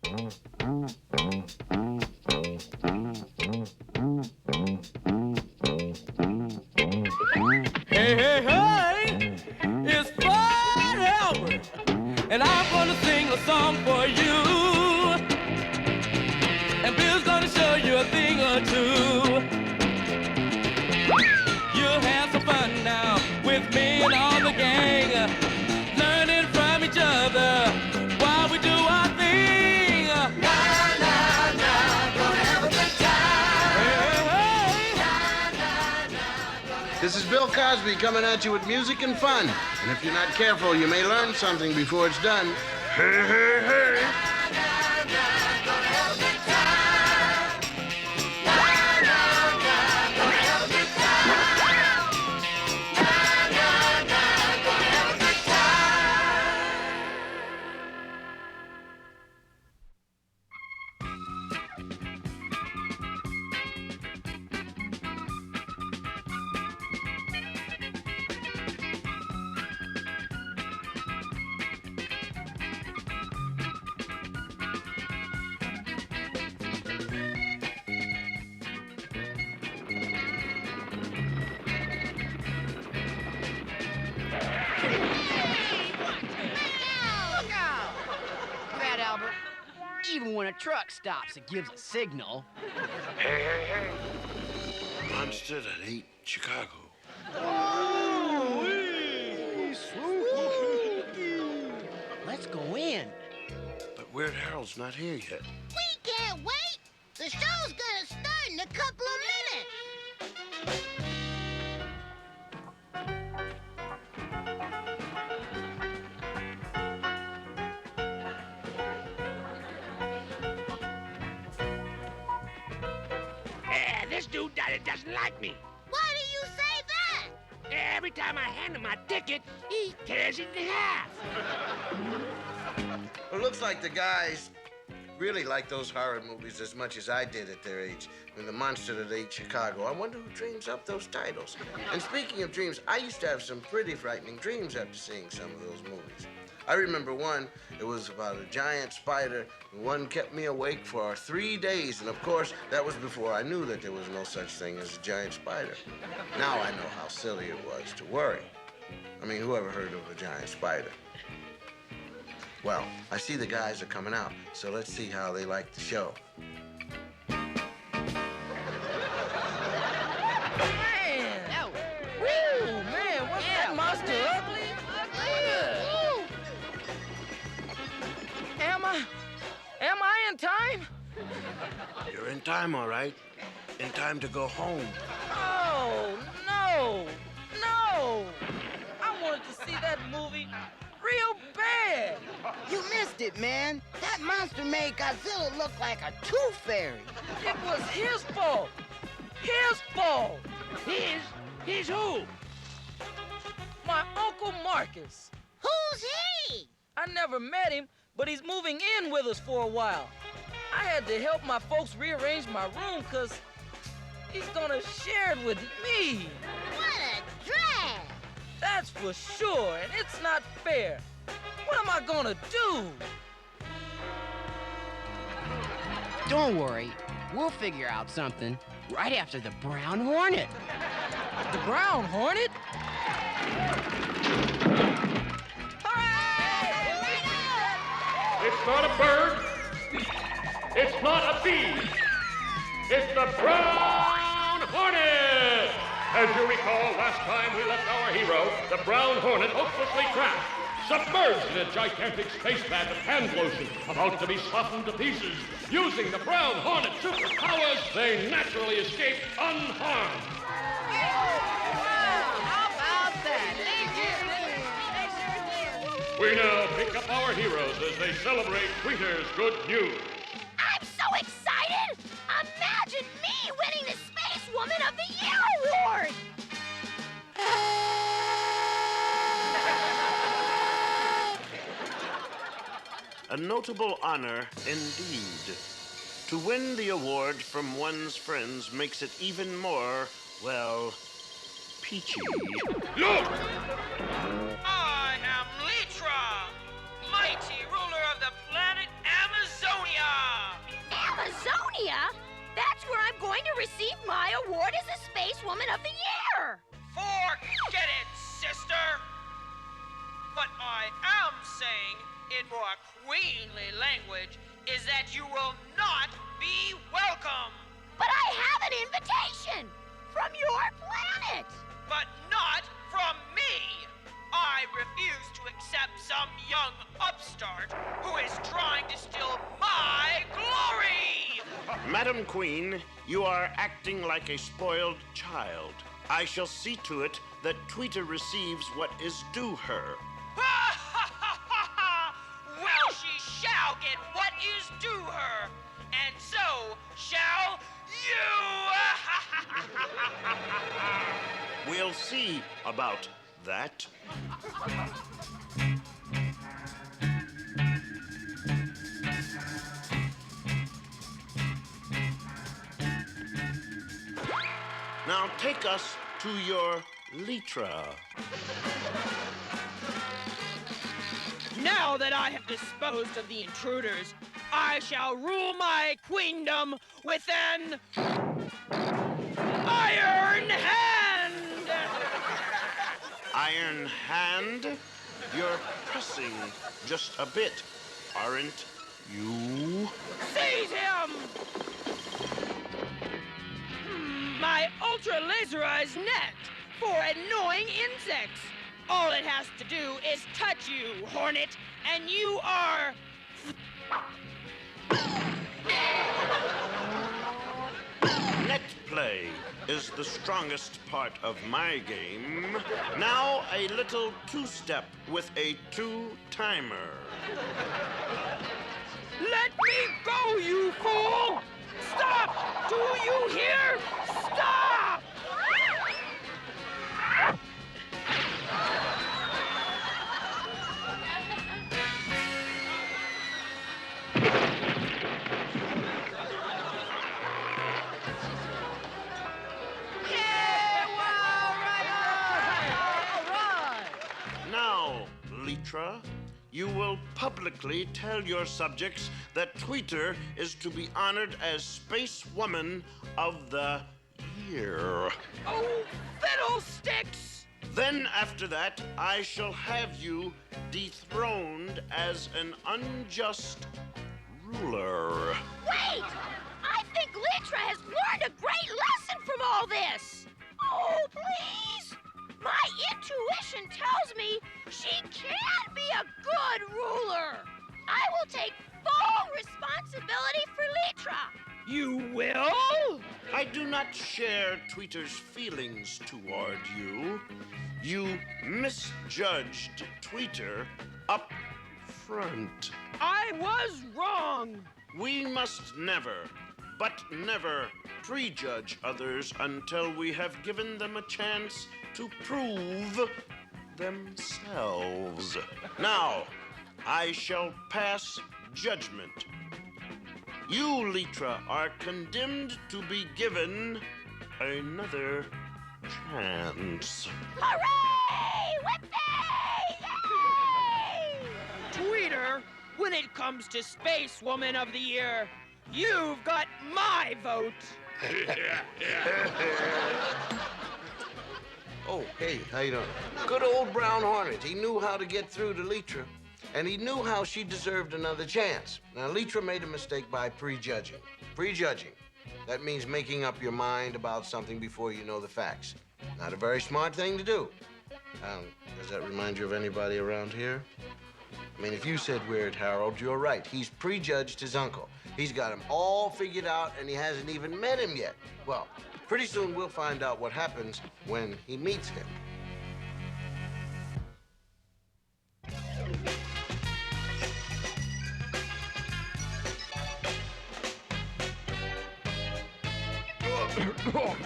Hey, hey, hey, it's Fred Albert, and I'm gonna sing a song for you. And Bill's gonna show you a thing or two. You'll have some fun now with me and all the gang, learning from each other while we do our thing. Na, na, na, gonna have a good time. Hey, hey, hey. This is Bill Cosby coming at you with music and fun. And if you're not careful, you may learn something before it's done. Hey, hey, hey. Even when a truck stops, it gives a signal. Hey, hey, hey. Monster that ate Chicago. Let's go in. But Weird Harold's not here yet. We can't wait. The show's gonna start in a couple of minutes. This dude doesn't like me. Why do you say that? Every time I hand him my ticket, he tears it in half. Well, it looks like the guys really like those horror movies as much as I did at their age. And The Monster That Ate Chicago. I wonder who dreams up those titles. And speaking of dreams, I used to have some pretty frightening dreams after seeing some of those movies. I remember one, it was about a giant spider, and one kept me awake for 3 days. And of course, that was before I knew that there was no such thing as a giant spider. Now I know how silly it was to worry. I mean, who ever heard of a giant spider? Well, I see the guys are coming out, so let's see how they like the show. Man! No. Woo! Man, what's that monster ugly? Am I in time? You're in time, all right. In time to go home. Oh, no! No! I wanted to see that movie real bad. You missed it, man. That monster made Godzilla look like a tooth fairy. It was his fault. His fault. He's who? My Uncle Marcus. Who's he? I never met him, but he's moving in with us for a while. I had to help my folks rearrange my room because he's gonna share it with me. What a drag. That's for sure, and it's not fair. What am I gonna do? Don't worry. We'll figure out something right after the Brown Hornet. The Brown Hornet? It's not a bird. It's not a bee. It's the Brown Hornet! As you recall, last time we left our hero, the Brown Hornet, hopelessly trapped, submerged in a gigantic space bath of hand lotion, about to be softened to pieces. Using the Brown Hornet superpowers, they naturally escaped unharmed. How about that? We now pick up our heroes as they celebrate Tweeter's good news. I'm so excited! Imagine me winning the Space Woman of the Year award! A notable honor indeed. To win the award from one's friends makes it even more, well, peachy. Look! I am Litra, mighty ruler of the planet Amazonia! I am saying in more queenly language is that you will not be welcome. But I have an invitation from your planet. But not from me. I refuse to accept some young upstart who is trying to steal my glory. Madam Queen, you are acting like a spoiled child. I shall see to it that Tweeter receives what is due her. Well, she shall get what is due her, and so shall you. We'll see about that. Now take us to your Litra. Now that I have disposed of the intruders, I shall rule my queendom with an iron hand! Iron hand? You're pressing just a bit, aren't you? Seize him! My ultra-laserized net for annoying insects. All it has to do is touch you, Hornet, and you are... Net play is the strongest part of my game. Now a little two-step with a two-timer. Let me go, you fool! Stop! Do you hear? Stop! Now, Litra, you will publicly tell your subjects that Tweeter is to be honored as Space Woman of the Year. Oh, fiddlesticks! Then after that, I shall have you dethroned as an unjust ruler. Wait! I think Litra has learned a great lesson from all this. Oh, please! My intuition tells me she can be a good ruler. I will take full responsibility for Litra. You will? I do not share Tweeter's feelings toward you. You misjudged Tweeter up front. I was wrong. We must never, but never, prejudge others until we have given them a chance to prove themselves. Now, I shall pass judgment. You, Litra, are condemned to be given another chance. Hooray! Whippy! Yay! Tweeter, when it comes to Space Woman of the Year, you've got my vote. Oh, hey, how you doing? Good old Brown Hornet. He knew how to get through to Litra, and he knew how she deserved another chance. Now, Litra made a mistake by prejudging. Prejudging. That means making up your mind about something before you know the facts. Not a very smart thing to do. Does that remind you of anybody around here? I mean, if you said Weird Harold, you're right. He's prejudged his uncle. He's got him all figured out, and he hasn't even met him yet. Well, pretty soon we'll find out what happens when he meets him.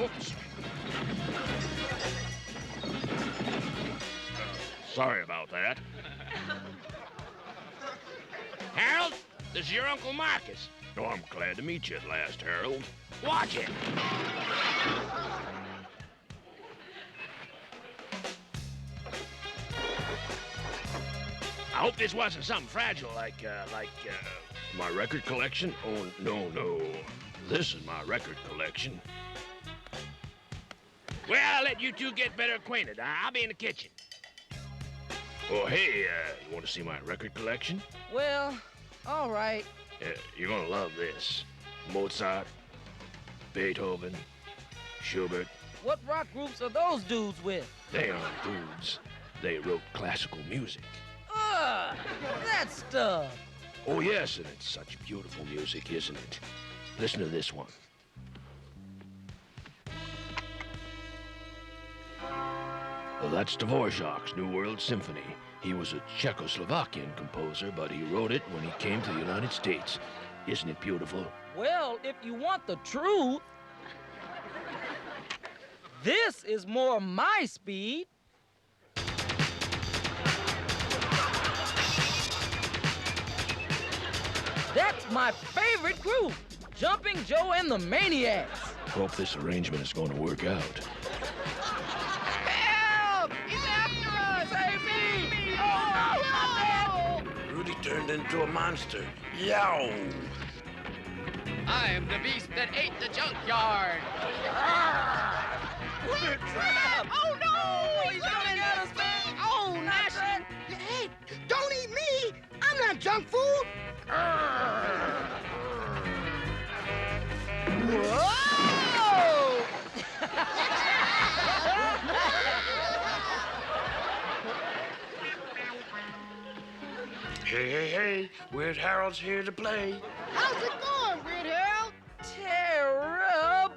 Oops. Sorry about that. Harold, this is your Uncle Marcus. Oh, I'm glad to meet you at last, Harold. Watch it. I hope this wasn't something fragile like My record collection? Oh, no. This is my record collection. Well, I'll let you two get better acquainted. I'll be in the kitchen. Oh, hey, you want to see my record collection? Well, all right. You're gonna love this. Mozart, Beethoven, Schubert. What rock groups are those dudes with? They aren't dudes. They wrote classical music. Ugh, that stuff. Oh, yes, and it's such beautiful music, isn't it? Listen to this one. Well, that's Dvorak's New World Symphony. He was a Czechoslovakian composer, but he wrote it when he came to the United States. Isn't it beautiful? Well, if you want the truth, this is more my speed. That's my favorite group, Jumping Joe and the Maniacs. Hope this arrangement is going to work out. Help! He's after us! Save me! Oh, no! Rudy turned into a monster. Yow! I am the beast that ate the junkyard. We're trapped! Oh no! He's coming at us, man! Oh, Nash! Hey, don't eat me! I'm not junk food! Whoa! Hey, Weird Harold's here to play. How's it going, Weird Harold? Terrible!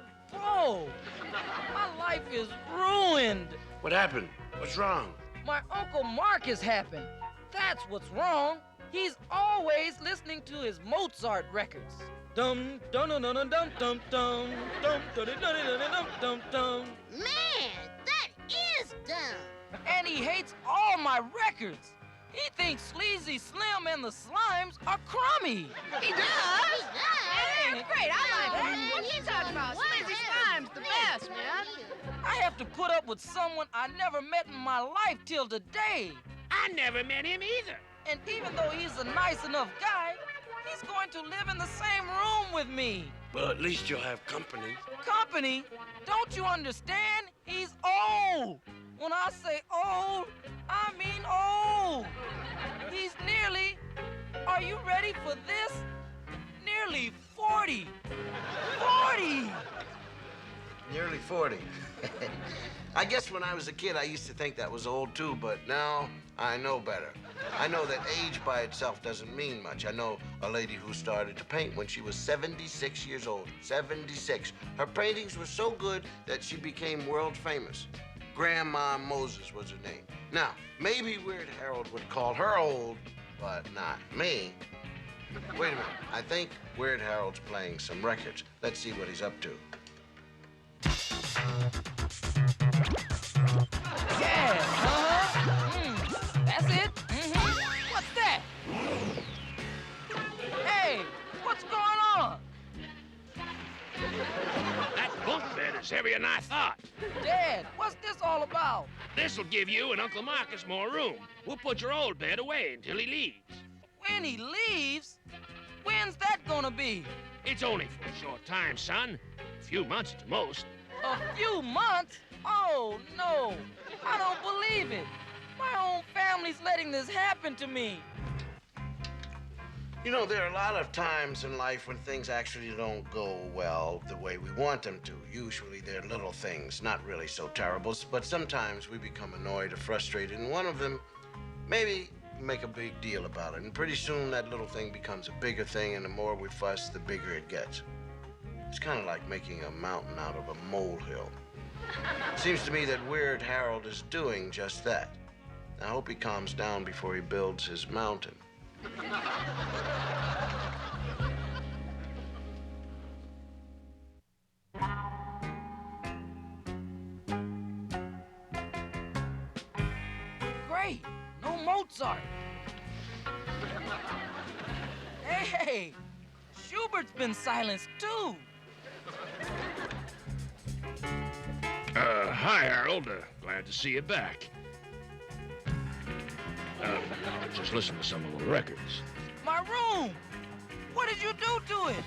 My life is ruined. What happened? What's wrong? My Uncle Marcus happened. That's what's wrong. He's always listening to his Mozart records. Dum dum dum dum dum dum dum dum dum dum dum dum dum. Man, that is dumb. And he hates all my records. He thinks Sleazy Slim and the Slimes are crummy. He does? Hey, Great, I like hey, it. What are you talking about? Sleazy Slime's the best, man. I have to put up with someone I never met in my life till today. I never met him either. And even though he's a nice enough guy, he's going to live in the same room with me. Well, at least you'll have company. Company? Don't you understand? He's old. When I say old, I mean old. He's nearly, are you ready for this? Nearly 40. 40! Nearly 40. I guess when I was a kid, I used to think that was old too, but now I know better. I know that age by itself doesn't mean much. I know a lady who started to paint when she was 76 years old. 76. Her paintings were so good that she became world famous. Grandma Moses was her name. Now, maybe Weird Harold would call her old, but not me. Wait a minute. I think Weird Harold's playing some records. Let's see what he's up to. Yeah, that's it. What's that? Hey, what's going on? That bunk bed is heavier than I thought. Dad, what's this all about? This'll give you and Uncle Marcus more room. We'll put your old bed away until he leaves. When he leaves? When's that gonna be? It's only for a short time, son. A few months at the most. A few months? Oh, no. I don't believe it. My own family's letting this happen to me. You know, there are a lot of times in life when things actually don't go well the way we want them to. Usually they're little things, not really so terrible, but sometimes we become annoyed or frustrated, and one of them, maybe make a big deal about it, and pretty soon that little thing becomes a bigger thing, and the more we fuss, the bigger it gets. It's kind of like making a mountain out of a molehill. Seems to me that Weird Harold is doing just that. I hope he calms down before he builds his mountain. Great. No Mozart. Hey, Schubert's been silenced too. Hi, Harold. Glad to see you back. Just listen to some of the records. My room. What did you do to it?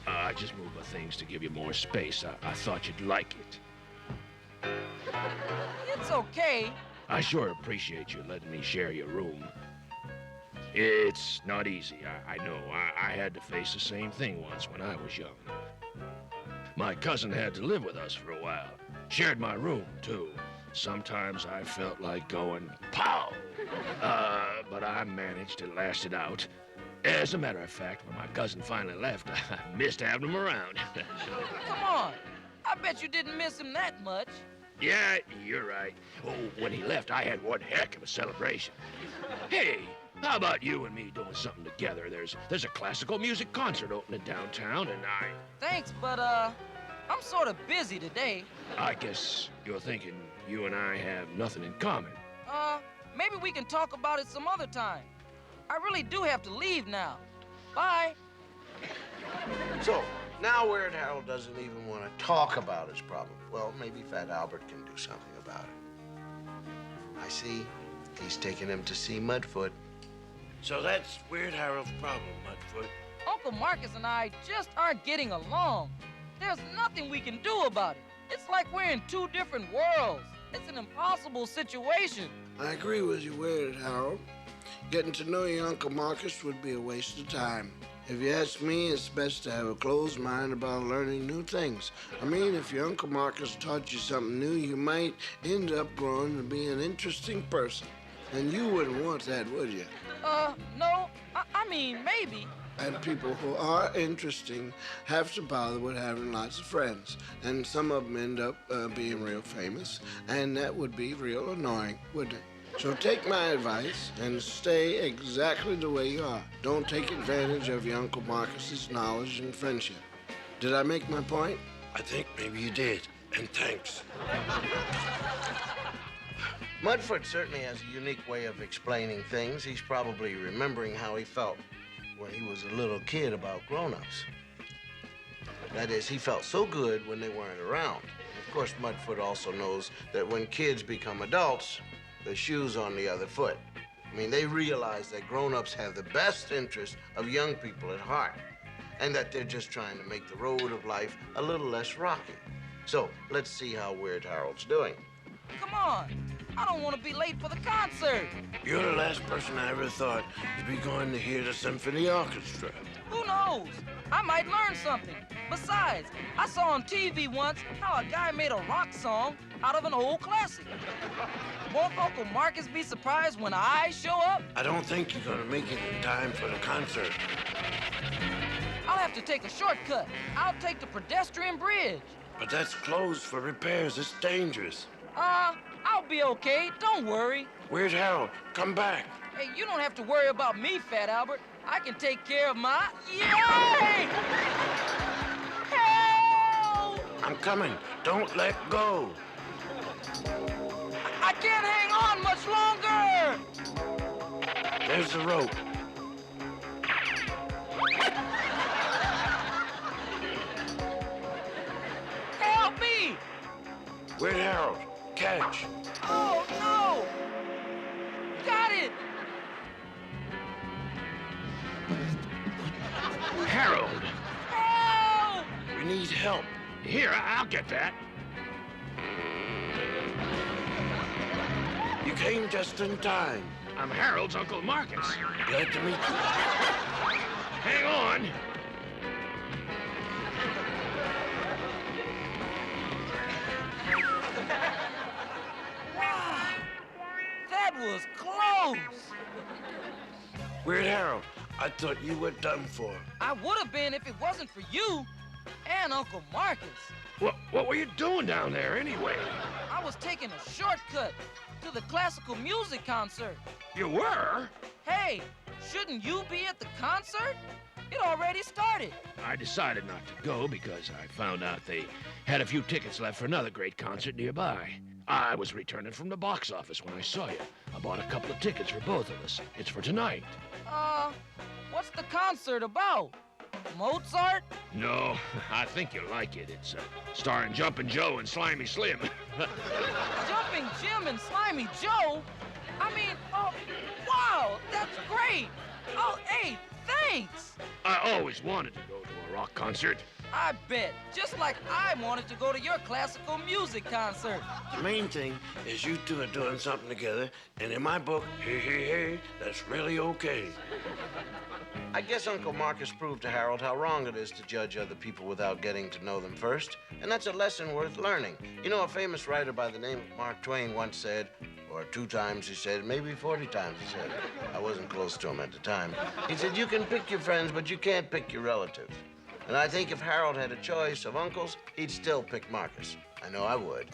I just moved the things to give you more space. I thought you'd like it. It's okay. I sure appreciate you letting me share your room. It's not easy, I know. I had to face the same thing once when I was young. My cousin had to live with us for a while. Shared my room, too. Sometimes I felt like going, pow! But I managed and lasted out. As a matter of fact, when my cousin finally left, I missed having him around. Come on. I bet you didn't miss him that much. Yeah, you're right. Oh, when he left, I had one heck of a celebration. Hey, how about you and me doing something together? There's a classical music concert opening downtown, and Thanks, but, I'm sort of busy today. I guess you're thinking you and I have nothing in common. Maybe we can talk about it some other time. I really do have to leave now. Bye. So, now Weird Harold doesn't even want to talk about his problem. Well, maybe Fat Albert can do something about it. I see. He's taking him to see Mudfoot. So that's Weird Harold's problem, Mudfoot. Uncle Marcus and I just aren't getting along. There's nothing we can do about it. It's like we're in two different worlds. It's an impossible situation. I agree with you, Weird Harold. Getting to know your Uncle Marcus would be a waste of time. If you ask me, it's best to have a closed mind about learning new things. I mean, if your Uncle Marcus taught you something new, you might end up growing to be an interesting person. And you wouldn't want that, would you? No. I mean, maybe. And people who are interesting have to bother with having lots of friends. And some of them end up being real famous. And that would be real annoying, wouldn't it? So take my advice and stay exactly the way you are. Don't take advantage of your Uncle Marcus's knowledge and friendship. Did I make my point? I think maybe you did, and thanks. Mudfoot certainly has a unique way of explaining things. He's probably remembering how he felt when he was a little kid about grown-ups. That is, he felt so good when they weren't around. Of course, Mudfoot also knows that when kids become adults, the shoe's on the other foot. I mean, they realize that grown-ups have the best interest of young people at heart, and that they're just trying to make the road of life a little less rocky. So, let's see how Weird Harold's doing. Come on. I don't want to be late for the concert. You're the last person I ever thought would be going to hear the symphony orchestra. Who knows? I might learn something. Besides, I saw on TV once how a guy made a rock song out of an old classic. Won't Uncle Marcus be surprised when I show up? I don't think you're going to make it in time for the concert. I'll have to take a shortcut. I'll take the pedestrian bridge. But that's closed for repairs. It's dangerous. I'll be okay. Don't worry. Weird Harold, come back. Hey, you don't have to worry about me, Fat Albert. I can take care of my... Yay! Help! I'm coming. Don't let go. I can't hang on much longer! There's the rope. Help me! Weird Harold, catch. Oh, no! Got it! Harold! Help! We need help. Here, I'll get that. You came just in time. I'm Harold's Uncle Marcus. Glad to meet you. Hang on. Wow! That was close! Weird Harold, I thought you were done for. I would have been if it wasn't for you and Uncle Marcus. What were you doing down there anyway? I was taking a shortcut to the classical music concert. You were? Hey, shouldn't you be at the concert? It already started. I decided not to go because I found out they had a few tickets left for another great concert nearby. I was returning from the box office when I saw you. I bought a couple of tickets for both of us. It's for tonight. What's the concert about? Mozart? No, I think you'll like it. It's starring Jumpin' Joe and Slimy Slim. Jumping Jim and Slimy Joe? I mean, wow, that's great. Oh, hey, thanks. I always wanted to go to a rock concert. I bet. Just like I wanted to go to your classical music concert. The main thing is you two are doing something together, and in my book, hey, that's really okay. I guess Uncle Marcus proved to Harold how wrong it is to judge other people without getting to know them first. And that's a lesson worth learning. You know, a famous writer by the name of Mark Twain once said, or 2 times he said, maybe 40 times he said, I wasn't close to him at the time. He said, you can pick your friends, but you can't pick your relatives. And I think if Harold had a choice of uncles, he'd still pick Marcus. I know I would.